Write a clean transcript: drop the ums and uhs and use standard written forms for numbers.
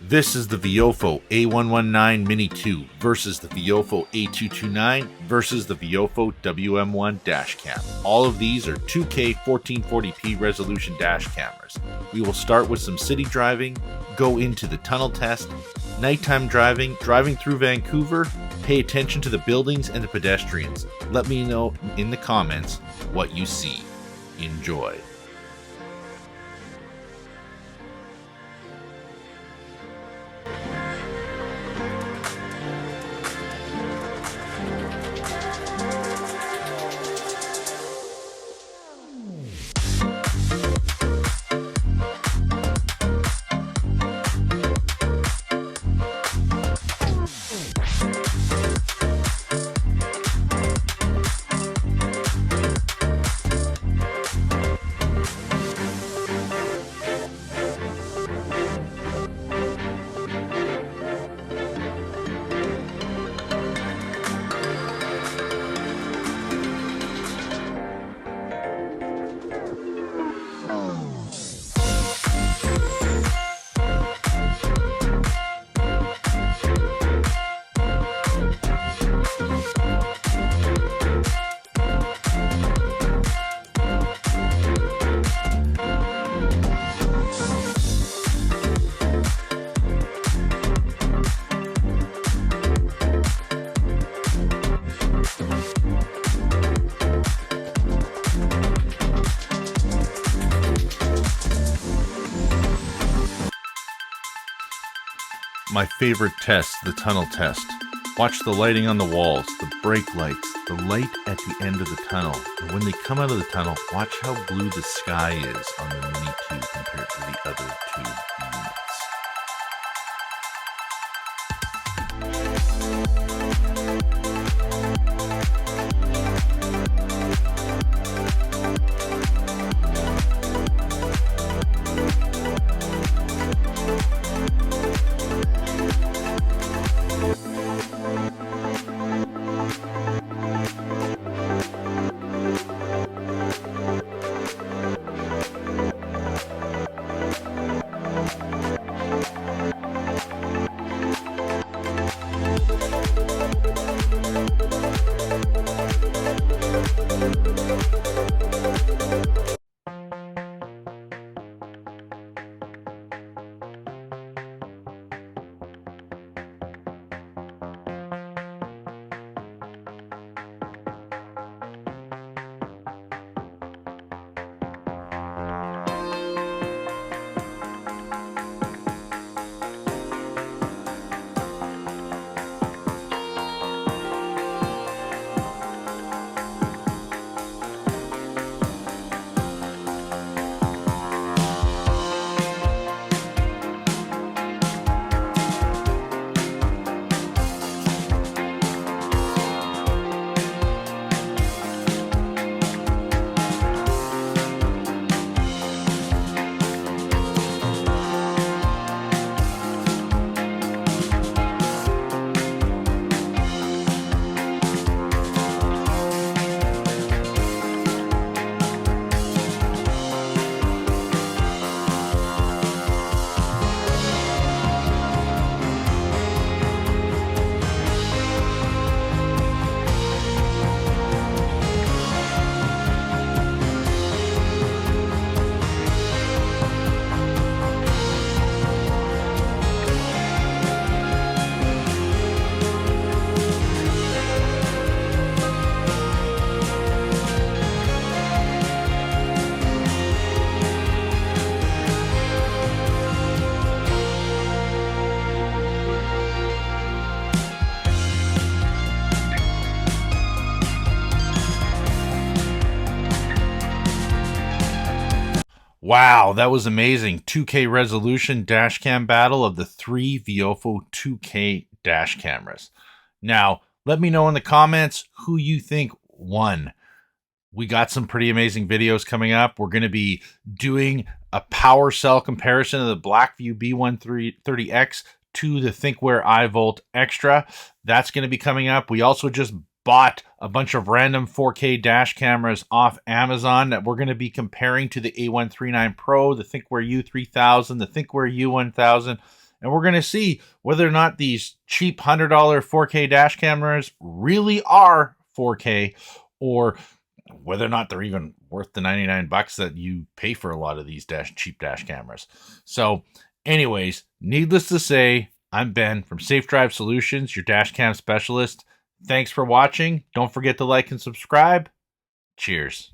This is the Viofo A119 Mini 2 versus the Viofo A229 versus the Viofo WM1 dashcam. All of these are 2K 1440p resolution dash cameras. We will start with some city driving, go into the tunnel test, nighttime driving through Vancouver, pay attention to the buildings and the pedestrians. Let me know in the comments what you see. Enjoy. My favorite test, the tunnel test. Watch the lighting on the walls, the brake lights, the light at the end of the tunnel. And when they come out of the tunnel, watch how blue the sky is on the Mini 2 compared to the other two units. Wow, that was amazing. 2K resolution dashcam battle of the three Viofo 2K dash cameras. Now, let me know in the comments who you think won. We got some pretty amazing videos coming up. We're going to be doing a power cell comparison of the Blackview B130X to the ThinkWare iVolt Extra. That's going to be coming up. We also just bought a bunch of random 4K dash cameras off Amazon that we're going to be comparing to the A139 Pro, the ThinkWare U3000, the ThinkWare U1000, And we're going to see whether or not these cheap $100 4K dash cameras really are 4K, or whether or not they're even worth the 99 bucks that you pay for a lot of these cheap dash cameras. So anyways, needless to say, I'm Ben from Safe Drive Solutions, your dash cam specialist. Thanks for watching. Don't forget to like and subscribe. Cheers.